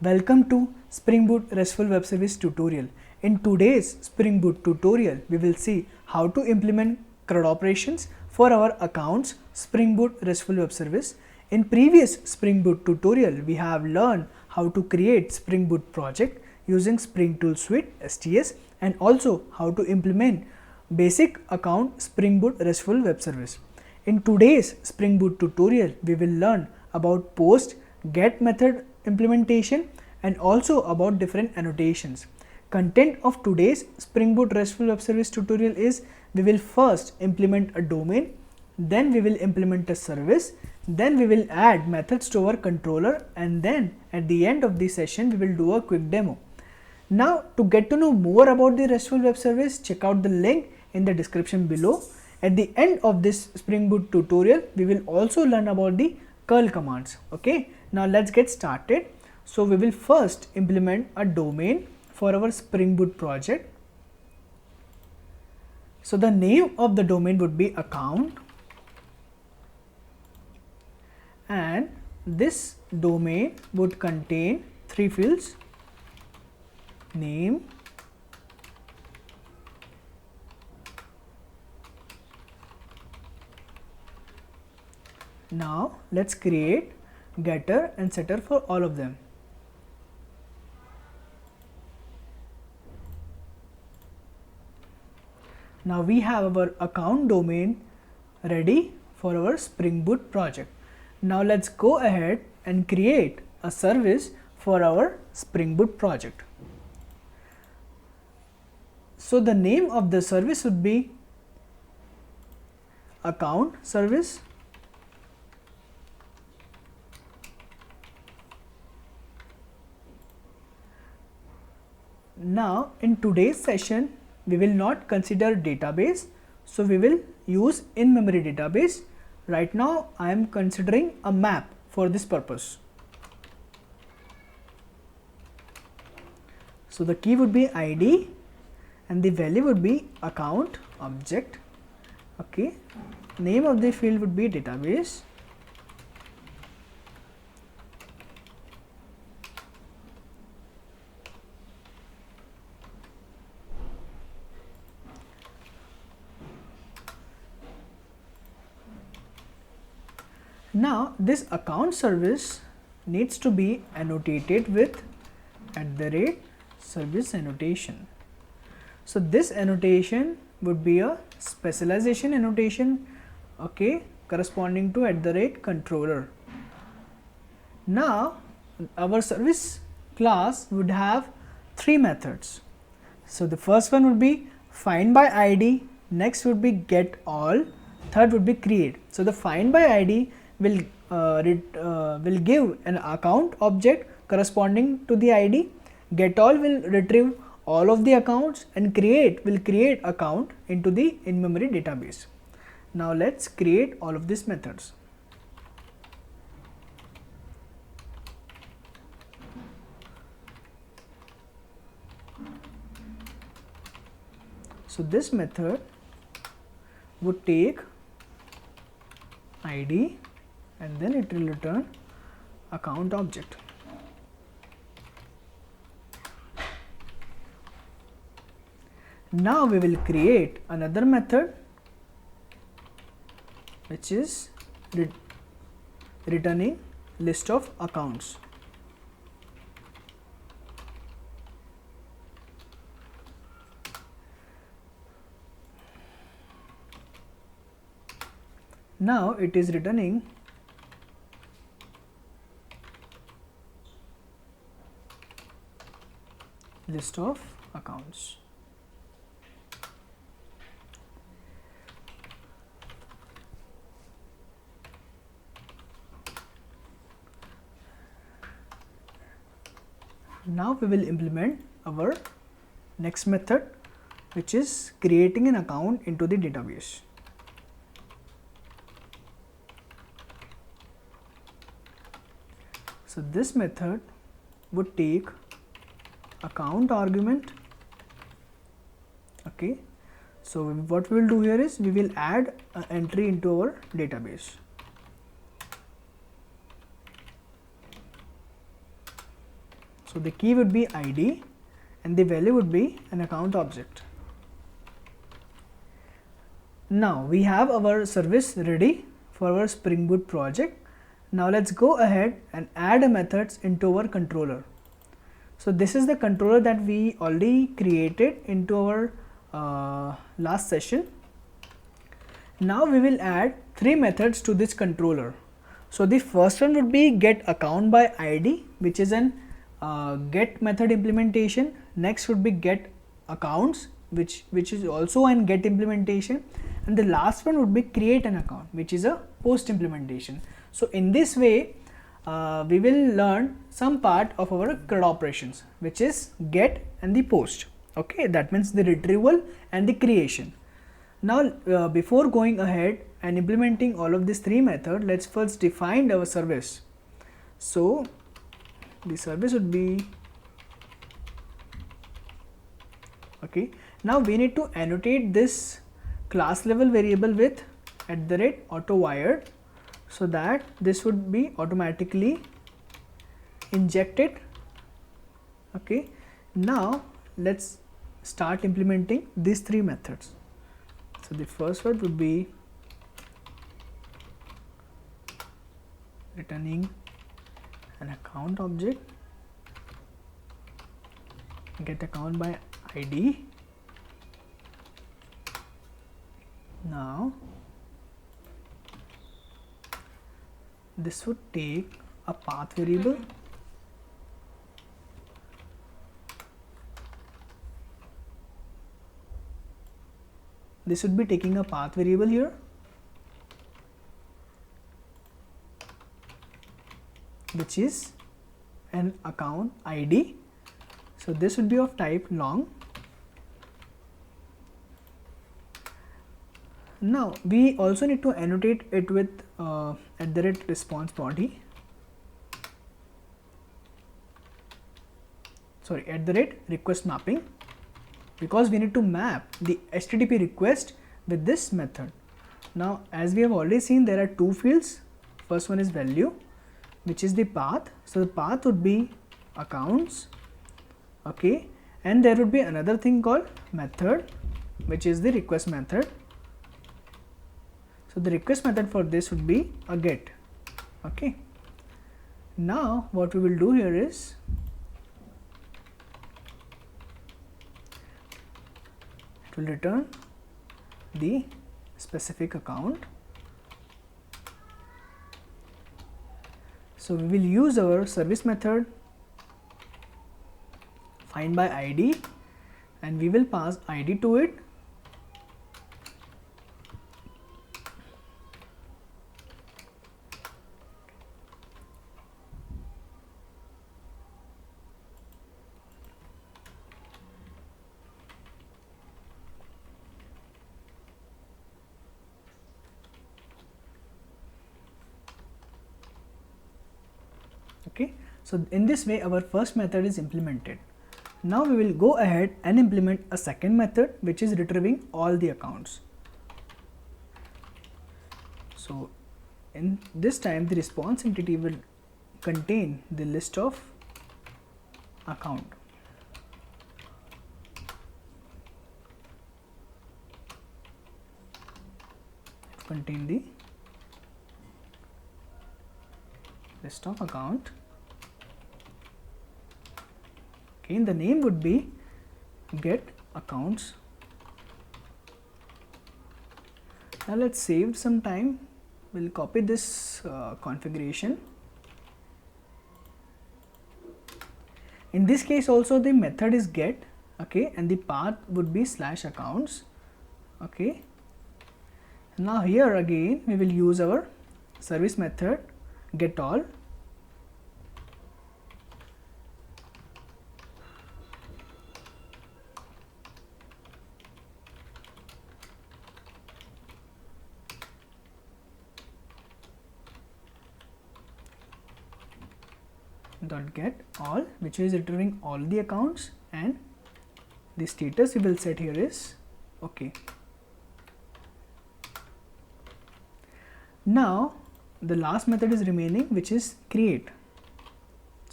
Welcome to Spring Boot RESTful Web Service tutorial. In today's Spring Boot tutorial, we will see how to implement CRUD operations for our accounts Spring Boot RESTful Web Service. In previous Spring Boot tutorial, we have learned how to create Spring Boot project using Spring Tool Suite STS and also how to implement basic account Spring Boot RESTful Web Service. In today's Spring Boot tutorial, we will learn about post get method implementation and also about different annotations. Content of today's Spring Boot RESTful Web Service tutorial is we will first implement a domain, then we will implement a service, then we will add methods to our controller, and then at the end of the session we will do a quick demo. Now to get to know more about the RESTful Web Service, check out the link in the description below. At the end of this Spring Boot tutorial, we will also learn about the curl commands. Okay, now let's get started. So we will first implement a domain for our Spring Boot project. So the name of the domain would be account, and this domain would contain three fields: name, now let's create getter and setter for all of them. Now we have our account domain ready for our Spring Boot project. Now let's go ahead and create a service for our Spring Boot project. So the name of the service would be account service. Now in today's session we will not consider database, so we will use in-memory database. Right now I am considering a map for this purpose. So the key would be ID and the value would be account object. Okay, name of the field would be database. Now this account service needs to be annotated with @service annotation. So this annotation would be a specialization annotation, okay, corresponding to @controller. Now our service class would have three methods. So the first one would be find by ID, next would be get all, third would be create. So the find by ID will give an account object corresponding to the ID, get all will retrieve all of the accounts, and create will create account into the in-memory database. Now let's create all of these methods. So this method would take ID and then it will return account object. Now we will create another method which is returning list of accounts. Now it is returning list of accounts. Now we will implement our next method, which is creating an account into the database. So this method would take account argument. Okay, so what we will do here is we will add an entry into our database. So the key would be ID and the value would be an account object. Now we have our service ready for our Spring Boot project. Now let's go ahead and add a methods into our controller. So this is the controller that we already created into our last session. Now we will add 3 methods to this controller. So the first one would be get account by ID, which is an get method implementation. Next would be get accounts, which is also an get implementation, and the last one would be create an account, which is a post implementation. So in this way we will learn some part of our CRUD operations, which is get and the post. Okay, that means the retrieval and the creation. Now before going ahead and implementing all of these 3 methods, let's first define our service. So the service would be, okay, now we need to annotate this class level variable with @autowired, so that this would be automatically injected. Okay, now let's start implementing these 3 methods. So the first one would be returning an account object, get account by ID. Now this would take a path variable, this would be taking a path variable here, which is an account ID. So this would be of type long. Now we also need to annotate it with @response body, sorry, @request mapping, because we need to map the HTTP request with this method. Now as we have already seen, there are 2 fields. First one is value, which is the path. So the path would be accounts, okay, and there would be another thing called method, which is the request method. So the request method for this would be a get. Okay, now what we will do here is it will return the specific account. So we will use our service method find by ID, and we will pass ID to it. Okay, so in this way our first method is implemented. Now we will go ahead and implement a second method, which is retrieving all the accounts. So in this time the response entity will contain the list of account. Contain the list of account. Okay, the name would be get accounts. Now let's save some time. We'll copy this configuration. In this case also the method is get, okay, and the path would be /accounts. Okay, now here again we will use our service method get all. Dot get all, which is returning all the accounts, and the status we will set here is okay. Now the last method is remaining, which is create.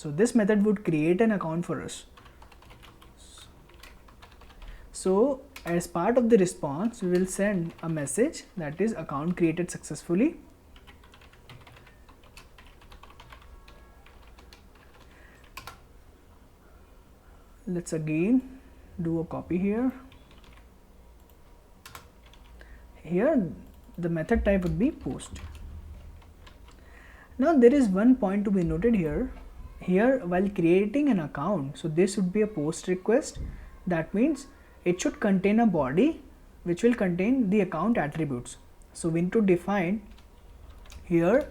So this method would create an account for us. So as part of the response, we will send a message that is account created successfully. Let's again do a copy here. Here the method type would be post. Now there is one point to be noted here. Here while creating an account, so this would be a post request. That means it should contain a body which will contain the account attributes. So we need to define here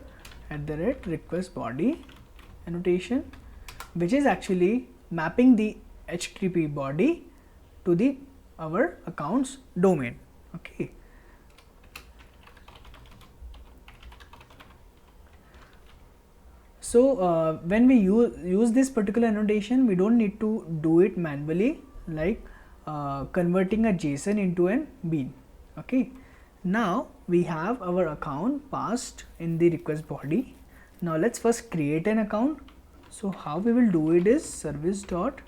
@request body annotation, which is actually mapping the HTTP body to the our account's domain. Okay. So when we use this particular annotation, we don't need to do it manually, like converting a JSON into an bean. Okay. Now we have our account passed in the request body. Now let's first create an account. So how we will do it is service dot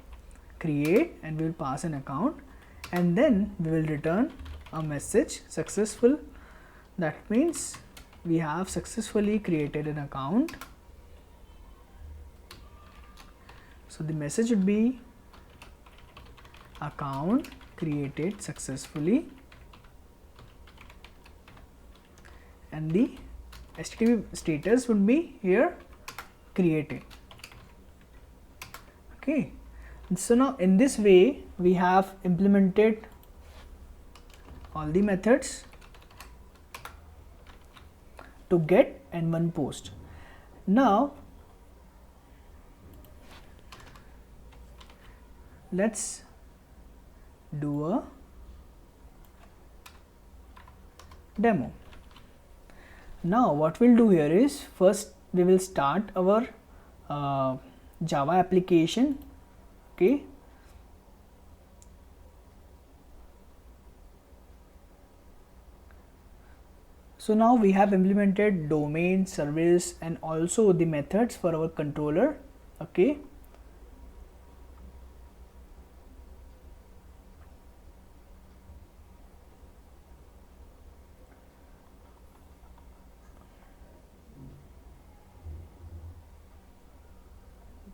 create, and we will pass an account, and then we will return a message successful. That means we have successfully created an account. So the message would be account created successfully, and the HTTP status would be here created. Okay. So now in this way we have implemented all the methods to get and one post. Now let's do a demo. Now what we'll do here is, first we will start our Java application. Okay. So now we have implemented domain, service, and also the methods for our controller. Okay.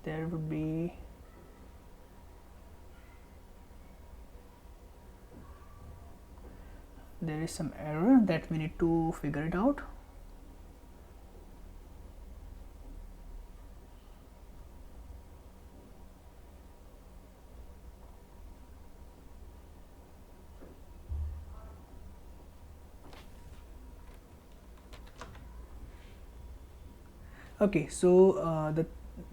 There would be there is some error that we need to figure it out. Okay, so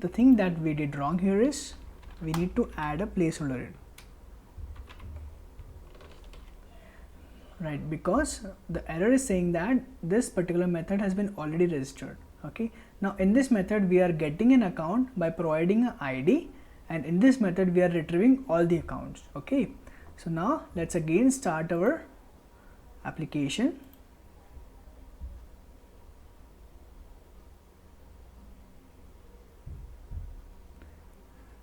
the thing that we did wrong here is we need to add a placeholder in. Right, because the error is saying that this particular method has been already registered. Okay, now in this method we are getting an account by providing an ID, and in this method we are retrieving all the accounts. Okay, so now let's again start our application.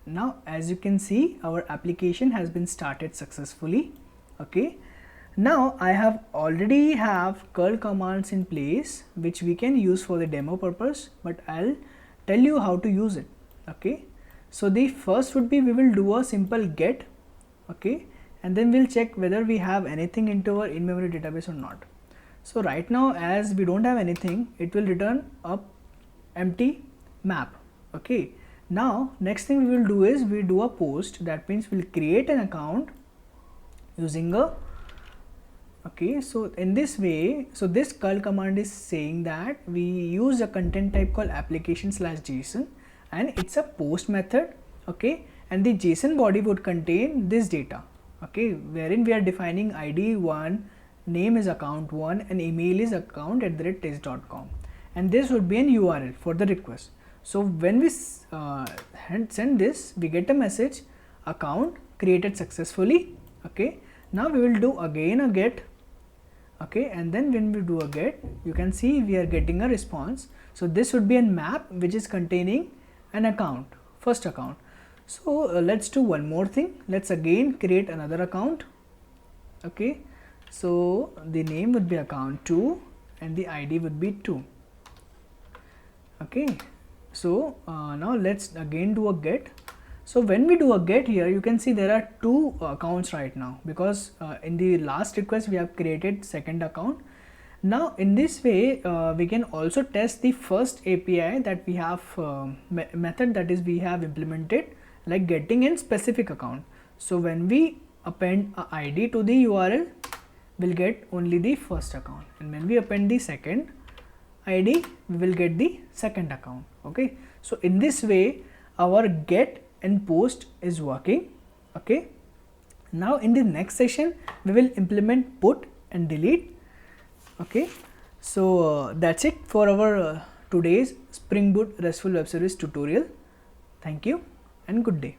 Now as you can see, our application has been started successfully. Okay. Now I have already have curl commands in place which we can use for the demo purpose, but I'll tell you how to use it. Okay. So the first would be we will do a simple get. Okay. And then we'll check whether we have anything into our in-memory database or not. So right now, as we don't have anything, it will return a empty map. Okay. Now next thing we will do is we do a post. That means we'll create an account using a okay. So in this way, so this curl command is saying that we use a content type called application/JSON, and it's a post method. Okay, and the JSON body would contain this data. Okay, wherein we are defining ID1, name is account1, and email is account@test.com, and this would be an URL for the request. So when we send this, we get a message account created successfully. Okay, now we will do again a get. Okay, and then when we do a get, you can see we are getting a response. So this would be a map which is containing an account first account. So let's do one more thing. Let's again create another account. Okay, so the name would be account 2 and the ID would be 2. Okay, so now let's again do a get. So when we do a get here, you can see there are two accounts right now, because in the last request we have created second account. Now in this way we can also test the first API that we have method that is we have implemented, like getting in specific account. So when we append a ID to the URL, we'll get only the first account, and when we append the second ID, we will get the second account. Okay, so in this way our get and post is working. Okay, now in the next session we will implement put and delete. Okay, so that's it for our today's Spring Boot RESTful Web Service tutorial. Thank you and good day.